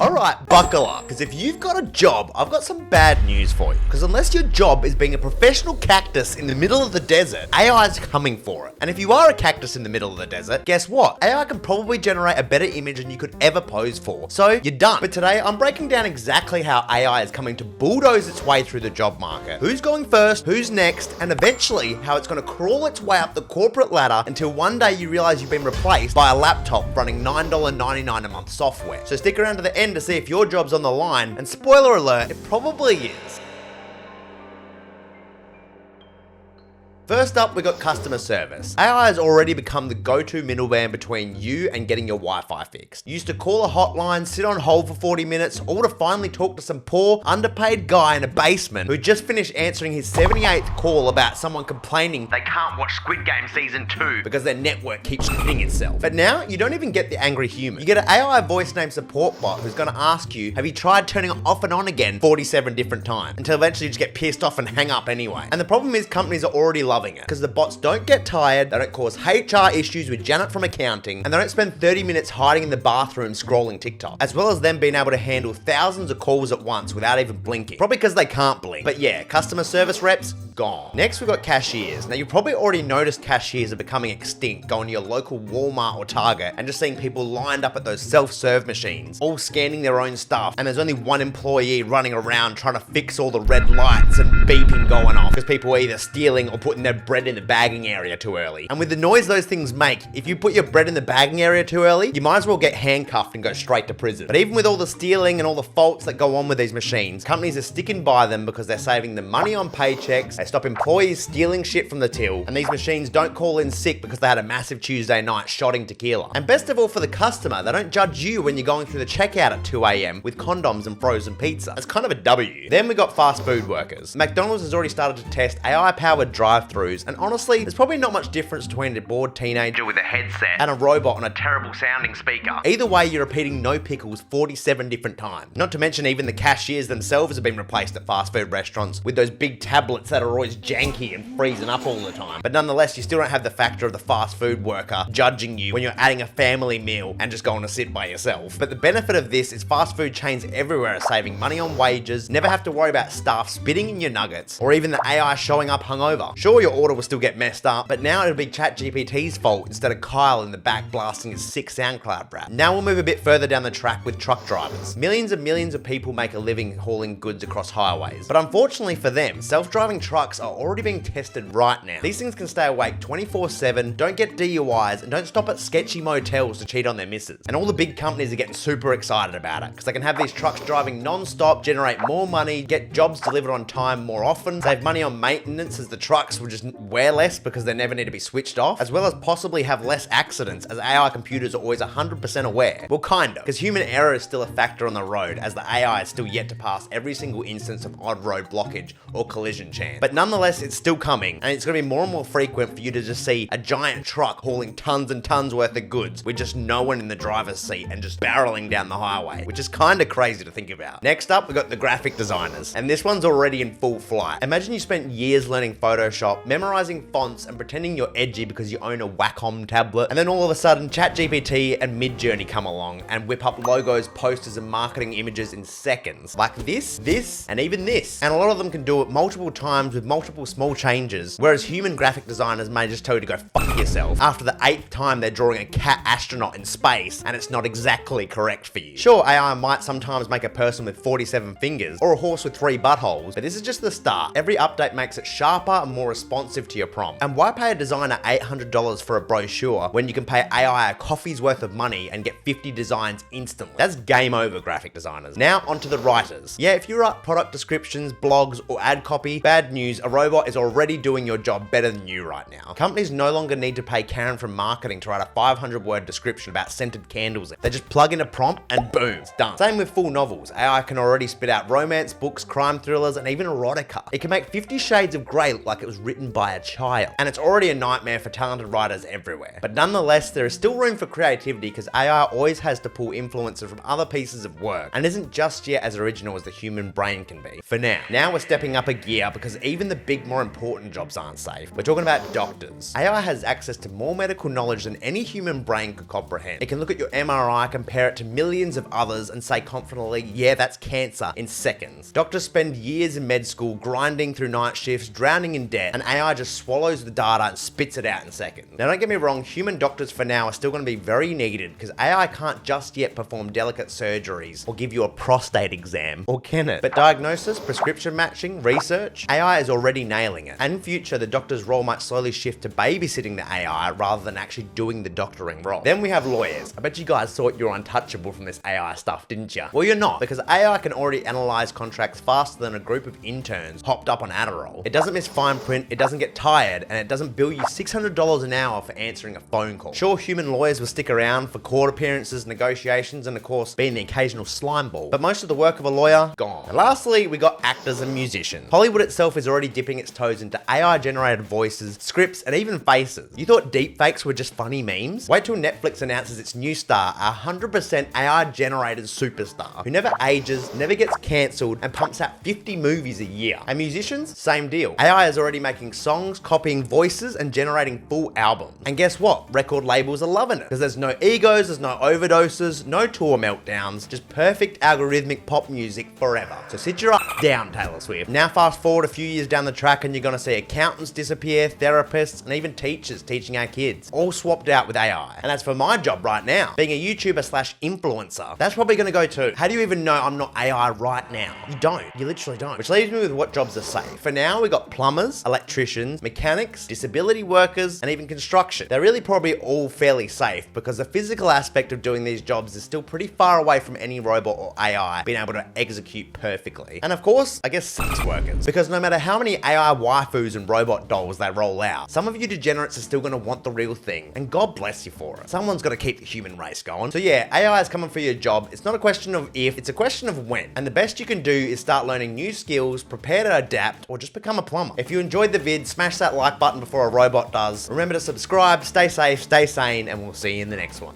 Alright, buckle up, because if you've got a job, I've got some bad news for you. Because unless your job is being a professional cactus in the middle of the desert, AI is coming for it. And if you are a cactus in the middle of the desert, guess what? AI can probably generate a better image than you could ever pose for. So you're done. But today, I'm breaking down exactly how AI is coming to bulldoze its way through the job market. Who's going first, who's next, and eventually how it's going to crawl its way up the corporate ladder until one day you realize you've been replaced by a laptop running $9.99 a month software. So stick around to the end to see if your job's on the line, and spoiler alert, it probably is. First up, we got customer service. AI has already become the go-to middleman between you and getting your Wi-Fi fixed. You used to call a hotline, sit on hold for 40 minutes, all to finally talk to some poor, underpaid guy in a basement who just finished answering his 78th call about someone complaining they can't watch Squid Game Season 2 because their network keeps shitting itself. But now, you don't even get the angry human. You get an AI voice named support bot who's gonna ask you, have you tried turning it off and on again 47 different times? Until eventually you just get pissed off and hang up anyway. And the problem is companies are already loving it, because the bots don't get tired, they don't cause HR issues with Janet from accounting, and they don't spend 30 minutes hiding in the bathroom scrolling TikTok, as well as them being able to handle thousands of calls at once without even blinking. Probably because they can't blink. But yeah, customer service reps, gone. Next, we've got cashiers. Now, you've probably already noticed cashiers are becoming extinct, going to your local Walmart or Target and just seeing people lined up at those self-serve machines, all scanning their own stuff, and there's only one employee running around trying to fix all the red lights and beeping going off because people are either stealing or putting their bread in the bagging area too early. And with the noise those things make, if you put your bread in the bagging area too early, you might as well get handcuffed and go straight to prison. But even with all the stealing and all the faults that go on with these machines, companies are sticking by them because they're saving them money on paychecks, they stop employees stealing shit from the till, and these machines don't call in sick because they had a massive Tuesday night shotting tequila. And best of all for the customer, they don't judge you when you're going through the checkout at 2 a.m. with condoms and frozen pizza. It's kind of a W. Then we got fast food workers. McDonald's has already started to test AI-powered drive-thrus, and honestly, there's probably not much difference between a bored teenager with a headset and a robot on a terrible sounding speaker. Either way, you're repeating no pickles 47 different times. Not to mention even the cashiers themselves have been replaced at fast food restaurants with those big tablets that are always janky and freezing up all the time. But nonetheless, you still don't have the factor of the fast food worker judging you when you're adding a family meal and just going to sit by yourself. But the benefit of this is fast food chains everywhere are saving money on wages, never have to worry about staff spitting in your nuggets, or even the AI showing up hungover. Sure, your order will still get messed up, but now it'll be ChatGPT's fault instead of Kyle in the back blasting his sick SoundCloud rap. Now we'll move a bit further down the track with truck drivers. Millions and millions of people make a living hauling goods across highways, but unfortunately for them, self-driving trucks are already being tested right now. These things can stay awake 24/7, don't get DUIs, and don't stop at sketchy motels to cheat on their missus. And all the big companies are getting super excited about it, because they can have these trucks driving non-stop, generate more money, get jobs delivered on time more often, save money on maintenance as the trucks will just wear less because they never need to be switched off, as well as possibly have less accidents as AI computers are always 100% aware. Well, kind of, because human error is still a factor on the road, as the AI is still yet to pass every single instance of odd road blockage or collision chance. But nonetheless, it's still coming, and it's going to be more and more frequent for you to just see a giant truck hauling tons and tons worth of goods with just no one in the driver's seat and just barreling down the highway, which is kind of crazy to think about. Next up, we got the graphic designers, and this one's already in full flight. Imagine you spent years learning Photoshop, memorizing fonts, and pretending you're edgy because you own a Wacom tablet, and then all of a sudden ChatGPT and Midjourney come along and whip up logos, posters, and marketing images in seconds. Like this, and even this. And a lot of them can do it multiple times with multiple small changes, whereas human graphic designers may just tell you to go fuck yourself after the 8th time they're drawing a cat astronaut in space and it's not exactly correct for you. Sure, AI might sometimes make a person with 47 fingers or a horse with 3 buttholes, but this is just the start. Every update makes it sharper and more responsive to your prompt. And why pay a designer $800 for a brochure when you can pay AI a coffee's worth of money and get 50 designs instantly? That's game over, graphic designers. Now onto the writers. Yeah, if you write product descriptions, blogs, or ad copy, bad news, a robot is already doing your job better than you right now. Companies no longer need to pay Karen from marketing to write a 500-word description about scented candles. They just plug in a prompt and boom, it's done. Same with full novels. AI can already spit out romance books, crime thrillers, and even erotica. It can make 50 Shades of Grey look like it was written written by a child. And it's already a nightmare for talented writers everywhere. But nonetheless, there is still room for creativity because AI always has to pull influences from other pieces of work and isn't just yet as original as the human brain can be. For now. Now we're stepping up a gear because even the big, more important jobs aren't safe. We're talking about doctors. AI has access to more medical knowledge than any human brain could comprehend. It can look at your MRI, compare it to millions of others, and say confidently, yeah, that's cancer, in seconds. Doctors spend years in med school grinding through night shifts, drowning in debt, and AI just swallows the data and spits it out in seconds. Now, don't get me wrong, human doctors for now are still going to be very needed because AI can't just yet perform delicate surgeries or give you a prostate exam, or can it? But diagnosis, prescription matching, research, AI is already nailing it. And in future, the doctor's role might slowly shift to babysitting the AI rather than actually doing the doctoring role. Then we have lawyers. I bet you guys thought you were untouchable from this AI stuff, didn't you? Well, you're not, because AI can already analyze contracts faster than a group of interns hopped up on Adderall. It doesn't miss fine print, it doesn't get tired, and it doesn't bill you $600 an hour for answering a phone call. Sure, human lawyers will stick around for court appearances, negotiations, and of course, being the occasional slime ball. But most of the work of a lawyer, gone. And lastly, we got actors and musicians. Hollywood itself is already dipping its toes into AI-generated voices, scripts, and even faces. You thought deepfakes were just funny memes? Wait till Netflix announces its new star, a 100% AI-generated superstar, who never ages, never gets cancelled, and pumps out 50 movies a year. And musicians? Same deal. AI is already making songs, copying voices, and generating full albums. And guess what? Record labels are loving it, because there's no egos, there's no overdoses, no tour meltdowns, just perfect algorithmic pop music forever. So sit your ass down, Taylor Swift. Now fast forward a few years down the track and you're gonna see accountants disappear, therapists, and even teachers teaching our kids, all swapped out with AI. And as for my job right now, being a YouTuber slash influencer, that's probably gonna go too. How do you even know I'm not AI right now? You don't. You literally don't. Which leaves me with what jobs are safe. For now, we got plumbers, electricians, mechanics, disability workers, and even construction. They're really probably all fairly safe because the physical aspect of doing these jobs is still pretty far away from any robot or AI being able to execute perfectly. And of course, I guess sex workers. Because no matter how many AI waifus and robot dolls they roll out, some of you degenerates are still gonna want the real thing. And God bless you for it. Someone's gotta keep the human race going. So yeah, AI is coming for your job. It's not a question of if, it's a question of when. And the best you can do is start learning new skills, prepare to adapt, or just become a plumber. If you enjoyed the vid, smash that like button before a robot does. Remember to subscribe, stay safe, stay sane, and we'll see you in the next one.